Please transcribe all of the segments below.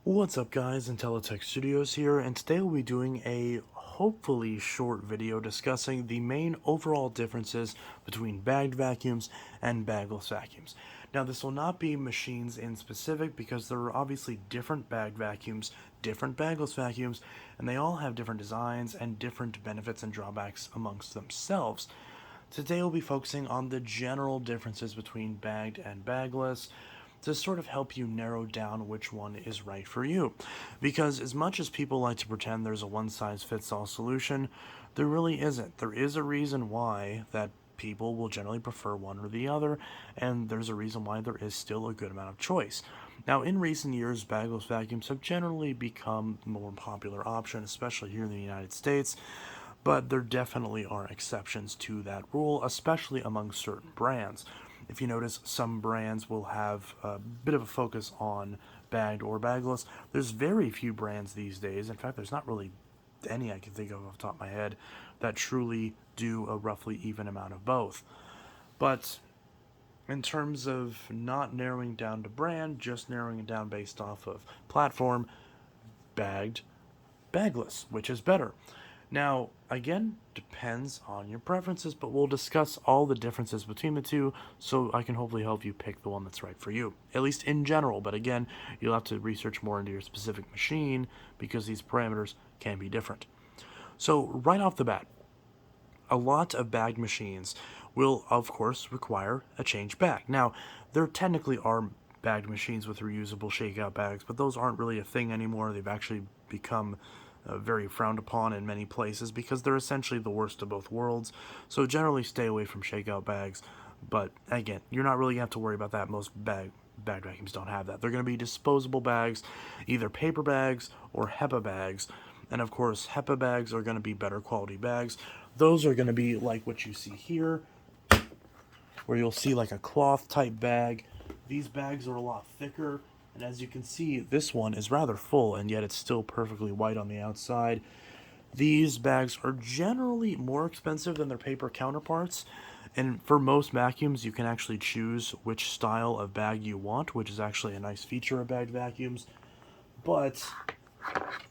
What's up guys, Intellitech Studios here, and today we'll be doing a hopefully short video discussing the main overall differences between bagged vacuums and bagless vacuums. Now this will not be machines in specific because there are obviously different bagged vacuums, different bagless vacuums, and they all have different designs and different benefits and drawbacks amongst themselves. Today we'll be focusing on the general differences between bagged and bagless to sort of help you narrow down which one is right for you. Because as much as people like to pretend there's a one-size-fits-all solution, there really isn't. There is a reason why that people will generally prefer one or the other, and there's a reason why there is still a good amount of choice. Now, in recent years, bagless vacuums have generally become a more popular option, especially here in the United States, but there definitely are exceptions to that rule, especially among certain brands. If you notice, some brands will have a bit of a focus on bagged or bagless. There's very few brands these days. In fact, there's not really any I can think of off the top of my head that truly do a roughly even amount of both. But in terms of not narrowing down to brand, just narrowing it down based off of platform, bagged, bagless, which is better. Now, again, depends on your preferences, but we'll discuss all the differences between the two so I can hopefully help you pick the one that's right for you, at least in general. But again, you'll have to research more into your specific machine because these parameters can be different. So, right off the bat, a lot of bagged machines will, of course, require a change bag. Now, there technically are bagged machines with reusable shakeout bags, but those aren't really a thing anymore. They've actually become very frowned upon in many places because they're essentially the worst of both worlds. So generally stay away from shakeout bags. But again, you're not really going to have to worry about that. Most bagged vacuums don't have that. They're going to be disposable bags, either paper bags or HEPA bags. And of course, HEPA bags are going to be better quality bags. Those are going to be like what you see here, where you'll see like a cloth type bag. These bags are a lot thicker, and as you can see, this one is rather full, and yet it's still perfectly white on the outside. These bags are generally more expensive than their paper counterparts, and for most vacuums, you can actually choose which style of bag you want, which is actually a nice feature of bagged vacuums, but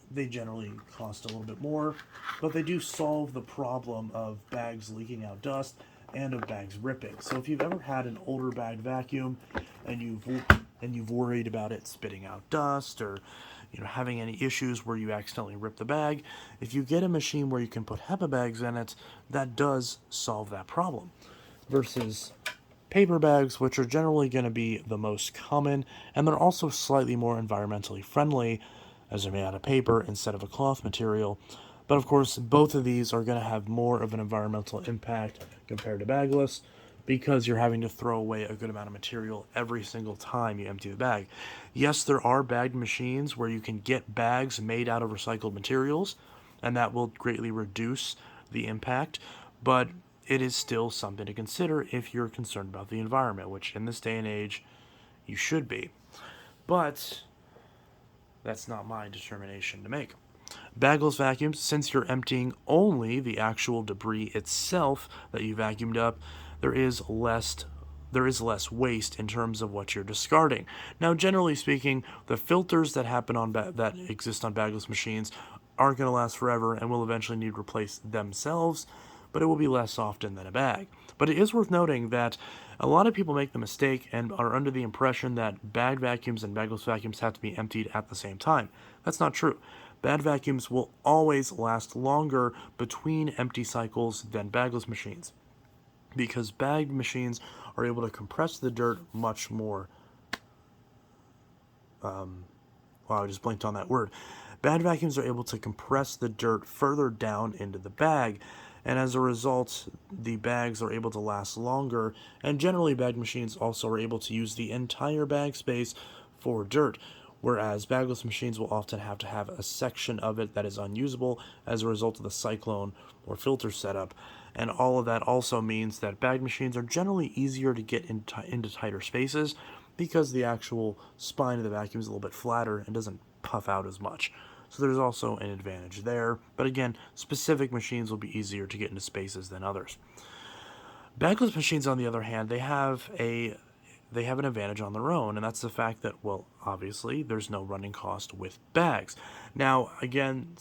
they generally cost a little bit more, but they do solve the problem of bags leaking out dust and of bags ripping. So if you've ever had an older bagged vacuum and you've worried about it spitting out dust or having any issues where you accidentally rip the bag, if you get a machine where you can put HEPA bags in it, that does solve that problem. Versus paper bags, which are generally going to be the most common, and they're also slightly more environmentally friendly as they're made out of paper instead of a cloth material. But of course, both of these are going to have more of an environmental impact compared to bagless because you're having to throw away a good amount of material every single time you empty the bag. Yes, there are bagged machines where you can get bags made out of recycled materials, and that will greatly reduce the impact, but it is still something to consider if you're concerned about the environment, which in this day and age, you should be. But that's not my determination to make. Bagless vacuums, since you're emptying only the actual debris itself that you vacuumed up, there is less waste in terms of what you're discarding. Now, generally speaking, the filters that happen on that exist on bagless machines aren't going to last forever and will eventually need to replace themselves, but it will be less often than a bag. But it is worth noting that a lot of people make the mistake and are under the impression that bagged vacuums and bagless vacuums have to be emptied at the same time. That's not true. Bad vacuums will always last longer between empty cycles than bagless machines because bagged machines are able to compress the dirt much more. Wow, I just blinked on that word. Bad vacuums are able to compress the dirt further down into the bag, and as a result, the bags are able to last longer, and generally bagged machines also are able to use the entire bag space for dirt, whereas bagless machines will often have to have a section of it that is unusable as a result of the cyclone or filter setup. And all of that also means that bagged machines are generally easier to get into tighter spaces because the actual spine of the vacuum is a little bit flatter and doesn't puff out as much. So there's also an advantage there. But again, specific machines will be easier to get into spaces than others. Bagless machines, on the other hand, they have they have an advantage on their own, and that's the fact that, well, obviously, there's no running cost with bags. Now, again,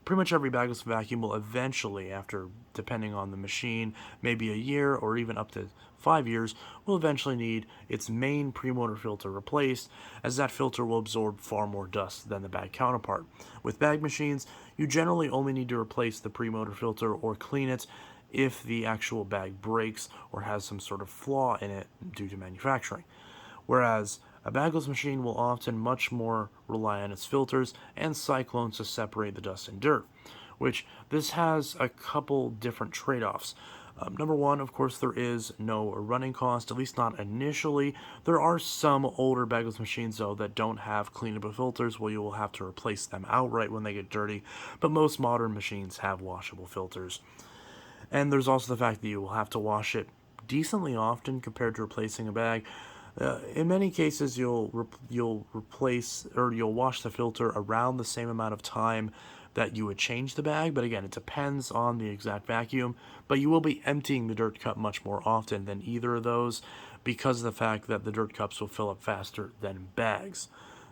pretty much every bagless vacuum will eventually, after depending on the machine, maybe a year or even up to 5 years, will eventually need its main premotor filter replaced, as that filter will absorb far more dust than the bag counterpart. With bag machines, you generally only need to replace the premotor filter or clean it if the actual bag breaks or has some sort of flaw in it due to manufacturing. Whereas a bagless machine will often much more rely on its filters and cyclones to separate the dust and dirt, which this has a couple different trade-offs. Number one, of course, there is no running cost, at least not initially. There are some older bagless machines, though, that don't have cleanable filters, where you will have to replace them outright when they get dirty, but most modern machines have washable filters. And there's also the fact that you will have to wash it decently often compared to replacing a bag. In many cases, you'll replace or you'll wash the filter around the same amount of time that you would change the bag, but again, it depends on the exact vacuum. But you will be emptying the dirt cup much more often than either of those, because of the fact that the dirt cups will fill up faster than bags.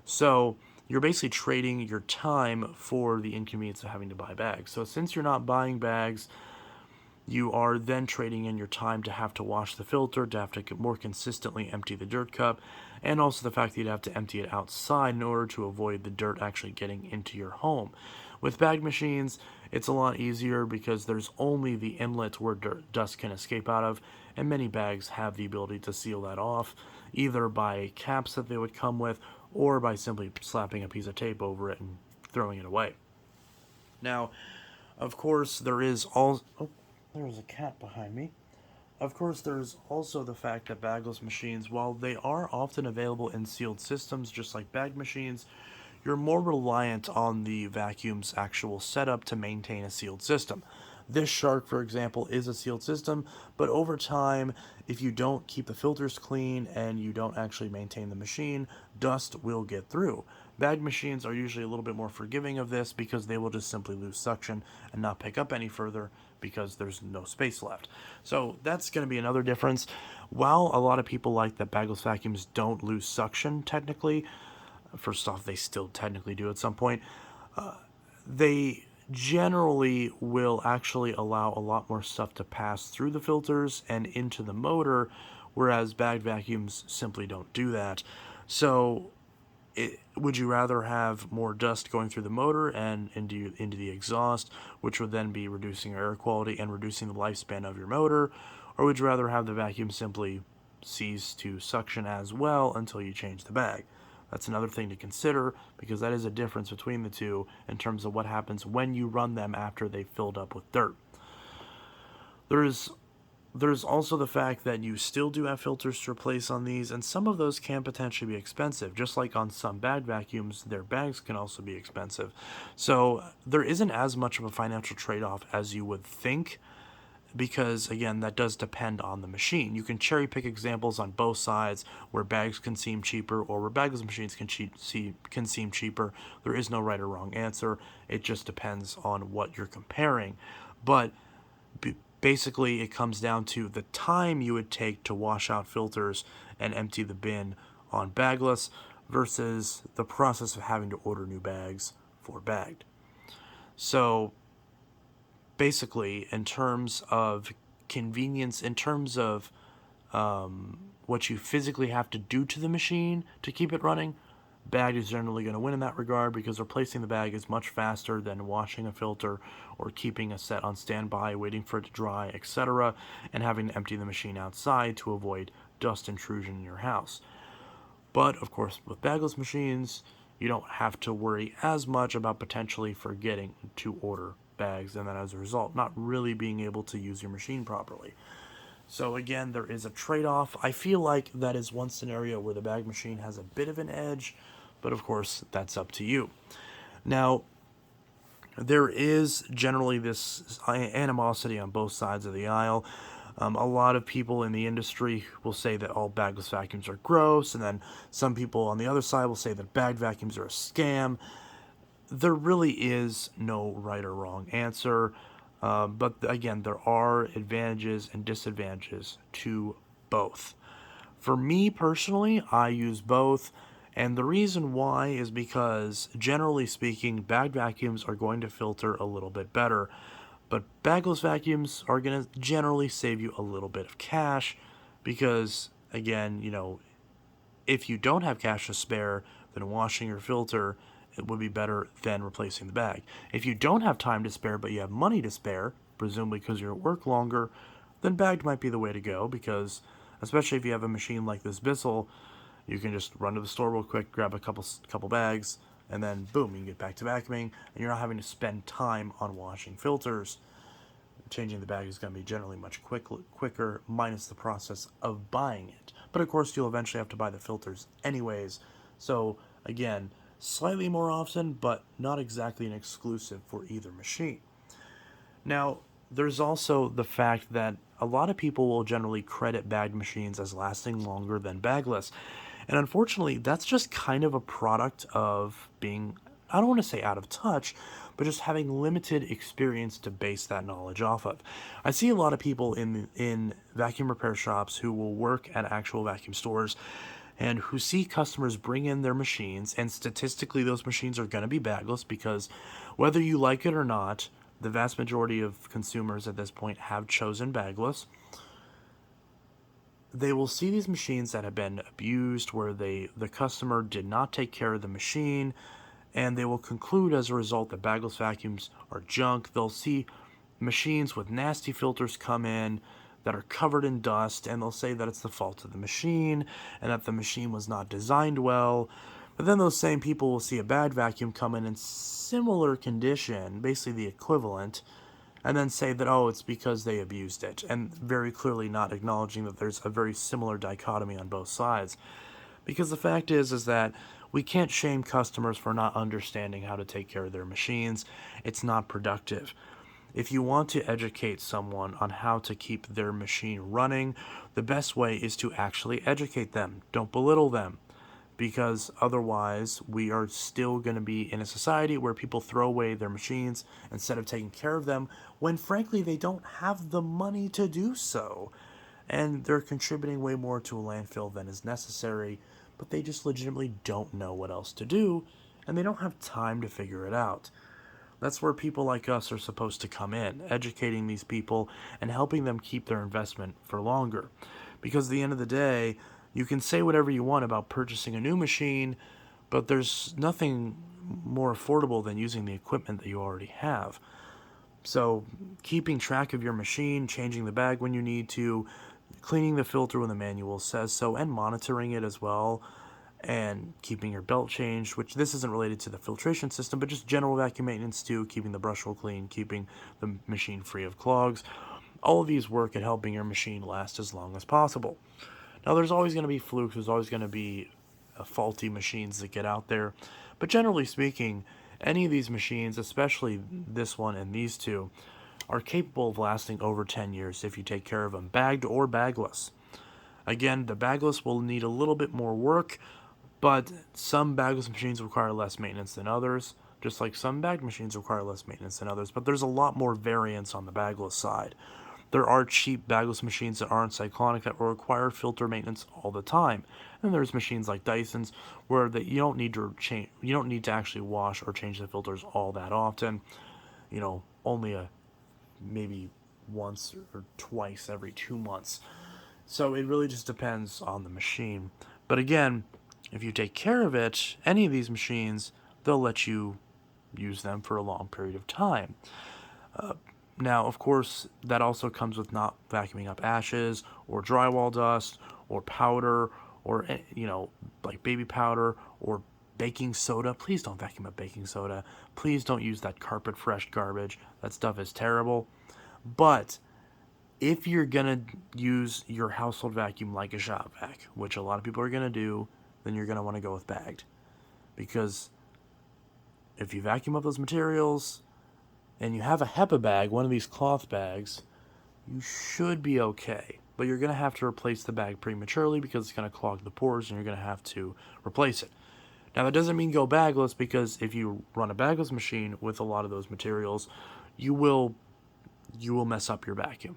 So you're basically trading your time for the inconvenience of having to buy bags. So since you're not buying bags, you are then trading in your time to have to wash the filter, to have to more consistently empty the dirt cup, and also the fact that you'd have to empty it outside in order to avoid the dirt actually getting into your home. With bag machines, it's a lot easier because there's only the inlet where dust can escape out of, and many bags have the ability to seal that off, either by caps that they would come with, or by simply slapping a piece of tape over it and throwing it away. Now, of course, there is all. Oh, there's a cat behind me. Of course, there's also the fact that bagless machines, while they are often available in sealed systems just like bag machines, you're more reliant on the vacuum's actual setup to maintain a sealed system. This Shark, for example, is a sealed system, but over time, if you don't keep the filters clean and you don't actually maintain the machine, dust will get through. Bag machines are usually a little bit more forgiving of this because they will just simply lose suction and not pick up any further because there's no space left. So that's going to be another difference. While a lot of people like that bagless vacuums don't lose suction technically, first off, they still technically do at some point, they generally will actually allow a lot more stuff to pass through the filters and into the motor, whereas bagged vacuums simply don't do that. So would you rather have more dust going through the motor and into the exhaust, which would then be reducing your air quality and reducing the lifespan of your motor, or would you rather have the vacuum simply cease to suction as well until you change the bag? That's another thing to consider, because that is a difference between the two in terms of what happens when you run them after they've filled up with dirt. There's also the fact that you still do have filters to replace on these, and some of those can potentially be expensive. Just like on some bag vacuums, their bags can also be expensive. So there isn't as much of a financial trade-off as you would think, because again, that does depend on the machine. You can cherry pick examples on both sides where bags can seem cheaper or where bagless machines can seem cheaper. There is no right or wrong answer. It just depends on what you're comparing. But basically, it comes down to the time you would take to wash out filters and empty the bin on bagless versus the process of having to order new bags for bagged. So basically, in terms of convenience, in terms of what you physically have to do to the machine to keep it running, bag is generally going to win in that regard, because replacing the bag is much faster than washing a filter or keeping a set on standby, waiting for it to dry, etc., and having to empty the machine outside to avoid dust intrusion in your house. But, of course, with bagless machines, you don't have to worry as much about potentially forgetting to order bags, and then as a result, not really being able to use your machine properly. So again, there is a trade-off. I feel like that is one scenario where the bag machine has a bit of an edge, but of course, that's up to you. Now, there is generally this animosity on both sides of the aisle. A lot of people in the industry will say that all bagless vacuums are gross, and then some people on the other side will say that bagged vacuums are a scam. There really is no right or wrong answer, but again, there are advantages and disadvantages to both. For me personally, I use both. And the reason why is because, generally speaking, bagged vacuums are going to filter a little bit better. But bagless vacuums are going to generally save you a little bit of cash because, again, if you don't have cash to spare, then washing your filter it would be better than replacing the bag. If you don't have time to spare but you have money to spare, presumably because you're at work longer, then bagged might be the way to go because, especially if you have a machine like this Bissell, you can just run to the store real quick, grab a couple bags, and then boom, you can get back to vacuuming, and you're not having to spend time on washing filters. Changing the bag is going to be generally much quicker, minus the process of buying it. But of course, you'll eventually have to buy the filters anyways. So again, slightly more often, but not exactly an exclusive for either machine. Now, there's also the fact that a lot of people will generally credit bagged machines as lasting longer than bagless. And unfortunately, that's just kind of a product of being, I don't want to say out of touch, but just having limited experience to base that knowledge off of. I see a lot of people in vacuum repair shops who will work at actual vacuum stores and who see customers bring in their machines, and statistically those machines are going to be bagless because whether you like it or not, the vast majority of consumers at this point have chosen bagless. They will see these machines that have been abused where the customer did not take care of the machine, and they will conclude as a result that bagless vacuums are junk. They'll see machines with nasty filters come in that are covered in dust, and they'll say that it's the fault of the machine and that the machine was not designed well. But then those same people will see a bad vacuum come in similar condition, basically the equivalent, and then say that, oh, it's because they abused it, and very clearly not acknowledging that there's a very similar dichotomy on both sides. Because the fact is that we can't shame customers for not understanding how to take care of their machines. It's not productive. If you want to educate someone on how to keep their machine running, the best way is to actually educate them. Don't belittle them, because otherwise we are still going to be in a society where people throw away their machines instead of taking care of them when frankly they don't have the money to do so, and they're contributing way more to a landfill than is necessary, but they just legitimately don't know what else to do, and they don't have time to figure it out. That's where people like us are supposed to come in, educating these people and helping them keep their investment for longer. Because at the end of the day, you can say whatever you want about purchasing a new machine, but there's nothing more affordable than using the equipment that you already have. So, keeping track of your machine, changing the bag when you need to, cleaning the filter when the manual says so, and monitoring it as well, and keeping your belt changed, which this isn't related to the filtration system, but just general vacuum maintenance too, keeping the brush hole clean, keeping the machine free of clogs. All of these work at helping your machine last as long as possible. Now, there's always going to be flukes, there's always going to be faulty machines that get out there, but generally speaking, any of these machines, especially this one and these two, are capable of lasting over 10 years if you take care of them, bagged or bagless. Again, the bagless will need a little bit more work, but some bagless machines require less maintenance than others, just like some bagged machines require less maintenance than others, but there's a lot more variance on the bagless side. There are cheap bagless machines that aren't cyclonic that will require filter maintenance all the time. And there's machines like Dyson's where you don't need to change, you don't need to actually wash or change the filters all that often. Only maybe once or twice every 2 months. So it really just depends on the machine. But again, if you take care of it, any of these machines, they'll let you use them for a long period of time. Now, of course, that also comes with not vacuuming up ashes or drywall dust or powder or, like baby powder or baking soda. Please don't vacuum up baking soda. Please don't use that carpet fresh garbage. That stuff is terrible. But if you're going to use your household vacuum like a shop vac, which a lot of people are going to do, then you're going to want to go with bagged. Because if you vacuum up those materials and you have a HEPA bag, one of these cloth bags, you should be okay. But you're going to have to replace the bag prematurely because it's going to clog the pores and you're going to have to replace it. Now, that doesn't mean go bagless, because if you run a bagless machine with a lot of those materials, you will mess up your vacuum.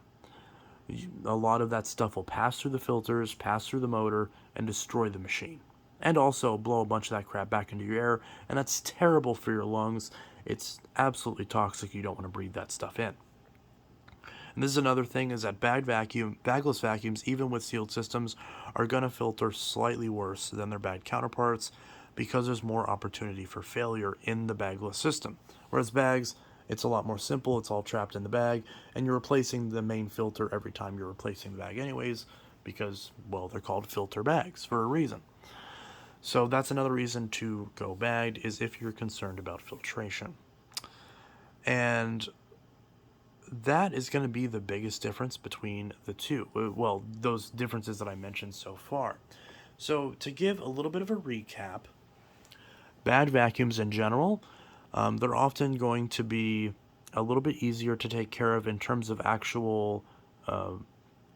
A lot of that stuff will pass through the filters, pass through the motor, and destroy the machine. And also blow a bunch of that crap back into your air, and that's terrible for your lungs. It's absolutely toxic. You don't want to breathe that stuff in. And this is another thing, is that bagless vacuums, even with sealed systems, are going to filter slightly worse than their bag counterparts because there's more opportunity for failure in the bagless system. Whereas bags, it's a lot more simple. It's all trapped in the bag, and you're replacing the main filter every time you're replacing the bag anyways, because, well, they're called filter bags for a reason. So that's another reason to go bagged, is if you're concerned about filtration. And that is going to be the biggest difference between the two. Well, those differences that I mentioned so far. So to give a little bit of a recap, bag vacuums in general, they're often going to be a little bit easier to take care of in terms of actual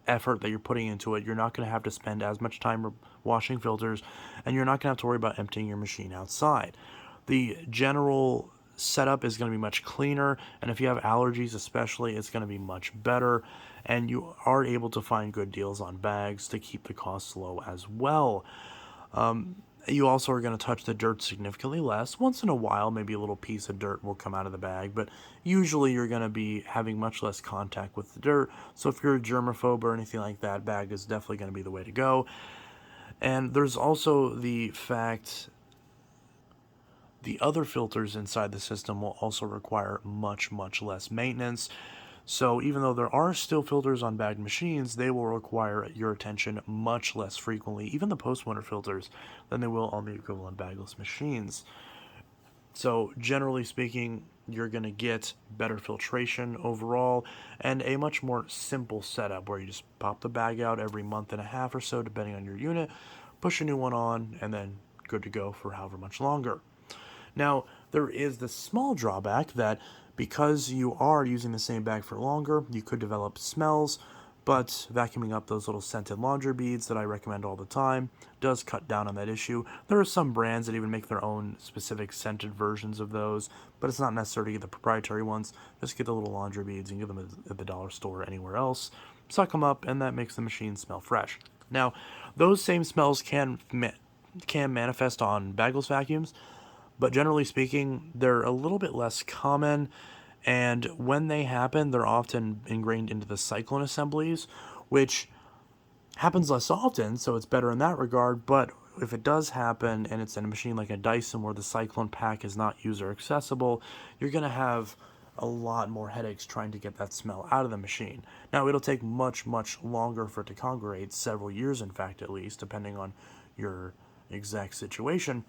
effort that you're putting into it. You're not going to have to spend as much time washing filters, and you're not going to have to worry about emptying your machine outside. The general setup is going to be much cleaner, and if you have allergies especially, it's going to be much better, and you are able to find good deals on bags to keep the costs low as well. You also are going to touch the dirt significantly less. Once in a while, maybe a little piece of dirt will come out of the bag, but usually you're going to be having much less contact with the dirt. So if you're a germaphobe or anything like that, bag is definitely going to be the way to go. And there's also the fact the other filters inside the system will also require much, much less maintenance. So even though there are still filters on bagged machines, they will require your attention much less frequently, even the post-winter filters, than they will on the equivalent bagless machines. So generally speaking, you're going to get better filtration overall and a much more simple setup where you just pop the bag out every month and a half or so, depending on your unit, push a new one on, and then good to go for however much longer. Now, there is the small drawback that because you are using the same bag for longer, you could develop smells, but vacuuming up those little scented laundry beads that I recommend all the time does cut down on that issue. There are some brands that even make their own specific scented versions of those, but it's not necessary to get the proprietary ones. Just get the little laundry beads and get them at the dollar store or anywhere else. Suck them up, and that makes the machine smell fresh. Now, those same smells can manifest on bagless vacuums, but generally speaking, they're a little bit less common, and when they happen, they're often ingrained into the cyclone assemblies, which happens less often, so it's better in that regard. But if it does happen and it's in a machine like a Dyson where the cyclone pack is not user accessible, you're going to have a lot more headaches trying to get that smell out of the machine. Now, it'll take much, much longer for it to congregate, several years in fact at least, depending on your exact situation,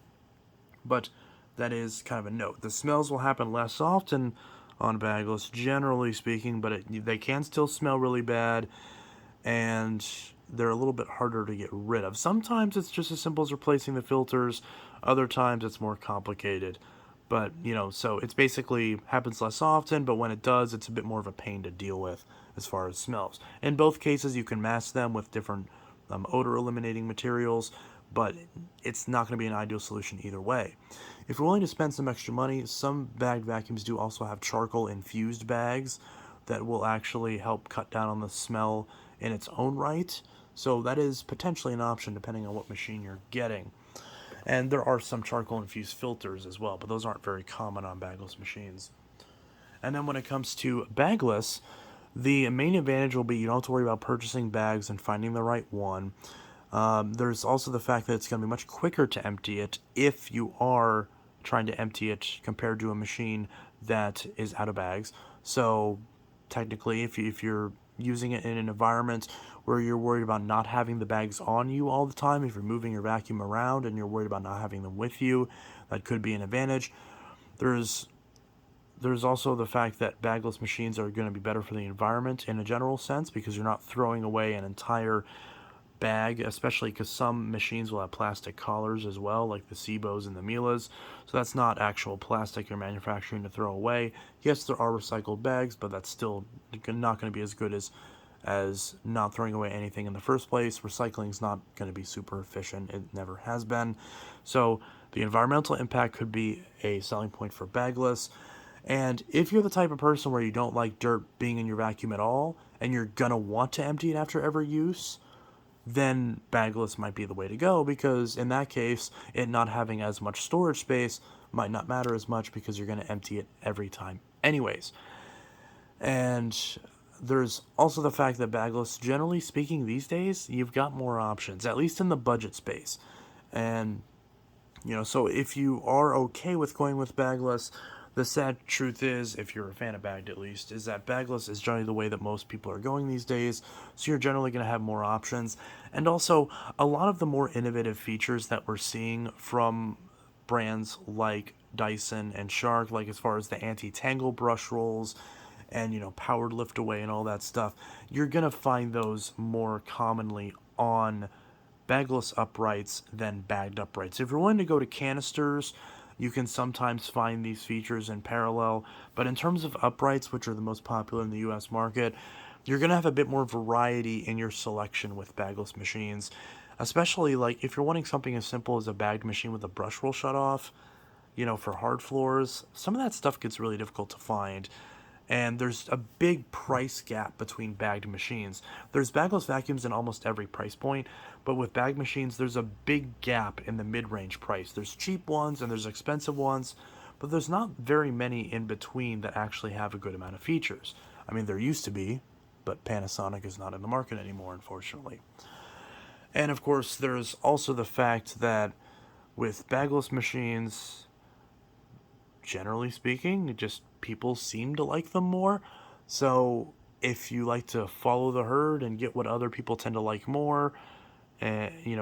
but that is kind of a note. The smells will happen less often on bagless, generally speaking, but they can still smell really bad, and they're a little bit harder to get rid of. Sometimes it's just as simple as replacing the filters. Other times it's more complicated. But, so it's basically happens less often, but when it does, it's a bit more of a pain to deal with as far as smells. In both cases, you can mask them with different odor eliminating materials, but it's not going to be an ideal solution either way. If you're willing to spend some extra money, some bagged vacuums do also have charcoal infused bags that will actually help cut down on the smell in its own right. So that is potentially an option depending on what machine you're getting. And there are some charcoal infused filters as well, but those aren't very common on bagless machines. And then when it comes to bagless, the main advantage will be you don't have to worry about purchasing bags and finding the right one. There's also the fact that it's going to be much quicker to empty it if you are trying to empty it compared to a machine that is out of bags. So technically, if you're using it in an environment where you're worried about not having the bags on you all the time, if you're moving your vacuum around and you're worried about not having them with you, that could be an advantage. There's also the fact that bagless machines are going to be better for the environment in a general sense because you're not throwing away an entire bag, especially because some machines will have plastic collars as well, like the Sebos and the Milas. So that's not actual plastic you're manufacturing to throw away. Yes, there are recycled bags, but that's still not going to be as good as not throwing away anything in the first place. Recycling is not going to be super efficient. It never has been. So the environmental impact could be a selling point for bagless. And if you're the type of person where you don't like dirt being in your vacuum at all, and you're gonna want to empty it after every use, then bagless might be the way to go, because in that case, it not having as much storage space might not matter as much because you're going to empty it every time anyways. And there's also the fact that bagless, generally speaking, these days, you've got more options, at least in the budget space. And, so if you are okay with going with bagless, the sad truth is, if you're a fan of bagged at least, is that bagless is generally the way that most people are going these days. So you're generally going to have more options. And also, a lot of the more innovative features that we're seeing from brands like Dyson and Shark, like as far as the anti-tangle brush rolls and powered lift away and all that stuff, you're going to find those more commonly on bagless uprights than bagged uprights. If you're willing to go to canisters, you can sometimes find these features in parallel, but in terms of uprights, which are the most popular in the US market, you're going to have a bit more variety in your selection with bagless machines, especially like if you're wanting something as simple as a bagged machine with a brush roll shut off, for hard floors. Some of that stuff gets really difficult to find. And there's a big price gap between bagged machines. There's bagless vacuums in almost every price point, but with bag machines, there's a big gap in the mid-range price. There's cheap ones and there's expensive ones, but there's not very many in between that actually have a good amount of features. I mean, there used to be, but Panasonic is not in the market anymore, unfortunately. And of course, there's also the fact that with bagless machines, generally speaking, just people seem to like them more. So if you like to follow the herd and get what other people tend to like more,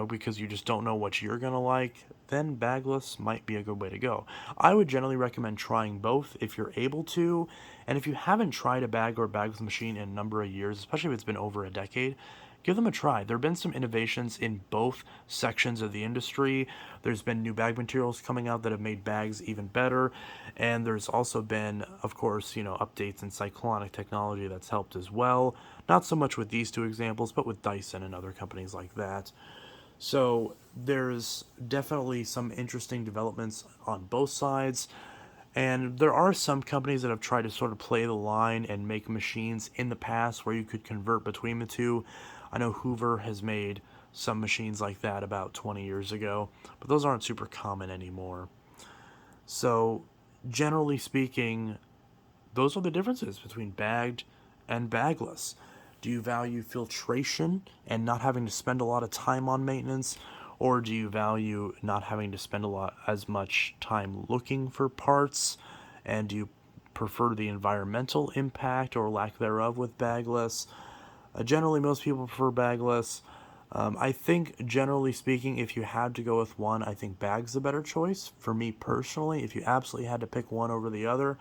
because you just don't know what you're going to like, then bagless might be a good way to go. I would generally recommend trying both if you're able to. And if you haven't tried a bag or bagless machine in a number of years, especially if it's been over a decade, give them a try. There have been some innovations in both sections of the industry. There's been new bag materials coming out that have made bags even better. And there's also been, of course, updates in cyclonic technology that's helped as well. Not so much with these two examples, but with Dyson and other companies like that. So there's definitely some interesting developments on both sides. And there are some companies that have tried to sort of play the line and make machines in the past where you could convert between the two. I know Hoover has made some machines like that about 20 years ago, but those aren't super common anymore. So, generally speaking, those are the differences between bagged and bagless. Do you value filtration and not having to spend a lot of time on maintenance? Or do you value not having to spend as much time looking for parts? And do you prefer the environmental impact or lack thereof with bagless? Generally, most people prefer bagless. I think, generally speaking, if you had to go with one, I think bag's the better choice. For me personally, if you absolutely had to pick one over the other,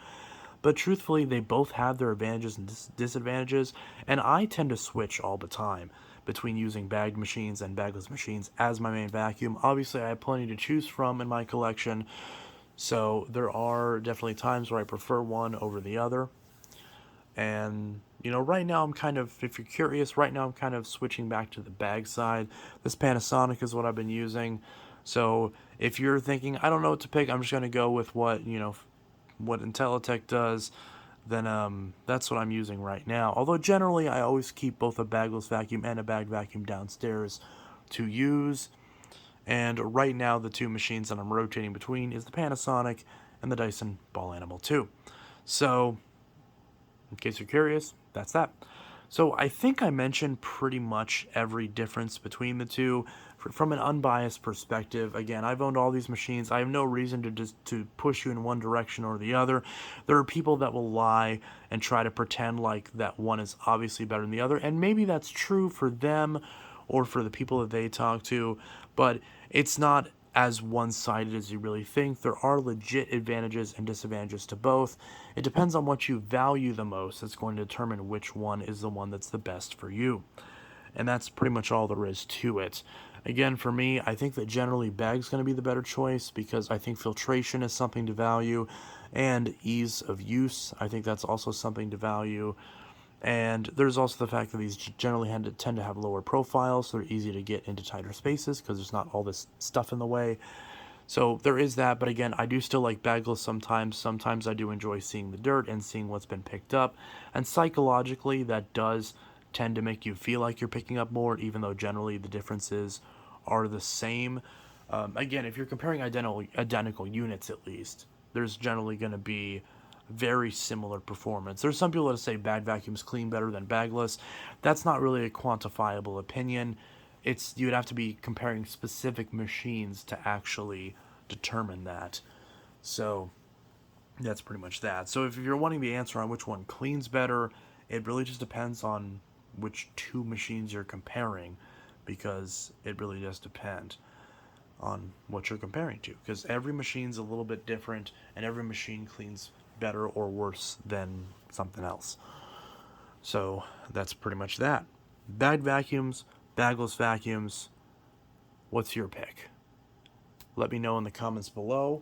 but truthfully, they both have their advantages and disadvantages, and I tend to switch all the time between using bagged machines and bagless machines as my main vacuum. Obviously, I have plenty to choose from in my collection, so there are definitely times where I prefer one over the other. And, right now I'm kind of, if you're curious, right now I'm kind of switching back to the bag side. This Panasonic is what I've been using. So if you're thinking, I don't know what to pick, I'm just going to go with what Intelitech does, then that's what I'm using right now. Although generally I always keep both a bagless vacuum and a bagged vacuum downstairs to use. And right now the two machines that I'm rotating between is the Panasonic and the Dyson Ball Animal 2. So in case you're curious, that's that. So I think I mentioned pretty much every difference between the two from an unbiased perspective. Again, I've owned all these machines. I have no reason to push you in one direction or the other. There are people that will lie and try to pretend like that one is obviously better than the other, and maybe that's true for them or for the people that they talk to, but it's not as one-sided as you really think. There are legit advantages and disadvantages to both. It depends on what you value the most that's going to determine which one is the one that's the best for you. And that's pretty much all there is to it. Again, for me, I think that generally bag's going to be the better choice because I think filtration is something to value and ease of use. I think that's also something to value. And there's also the fact that these generally tend to have lower profiles, so they're easy to get into tighter spaces because there's not all this stuff in the way. So there is that, but again, I do still like bagless sometimes. Sometimes I do enjoy seeing the dirt and seeing what's been picked up. And psychologically, that does tend to make you feel like you're picking up more, even though generally the differences are the same. Again, if you're comparing identical units at least, there's generally going to be very similar performance. There's some people that say bag vacuums clean better than bagless. That's not really a quantifiable opinion. You would have to be comparing specific machines to actually determine that. So that's pretty much that. So if you're wanting the answer on which one cleans better, it really just depends on which two machines you're comparing, because it really does depend on what you're comparing to, because every machine's a little bit different and every machine cleans better or worse than something else. So that's pretty much that. Bagged vacuums, bagless vacuums, what's your pick? Let me know in the comments below.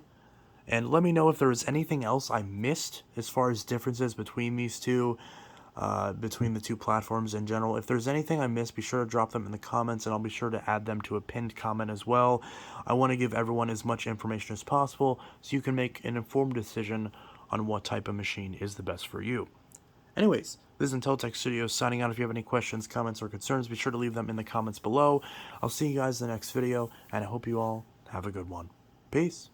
And let me know if there was anything else I missed as far as differences between these two, between the two platforms in general. If there's anything I missed, be sure to drop them in the comments, and I'll be sure to add them to a pinned comment as well. I want to give everyone as much information as possible so you can make an informed decision on what type of machine is the best for you. Anyways, this is Intelitech Studios signing out. If you have any questions, comments, or concerns, be sure to leave them in the comments below. I'll see you guys in the next video, and I hope you all have a good one. Peace.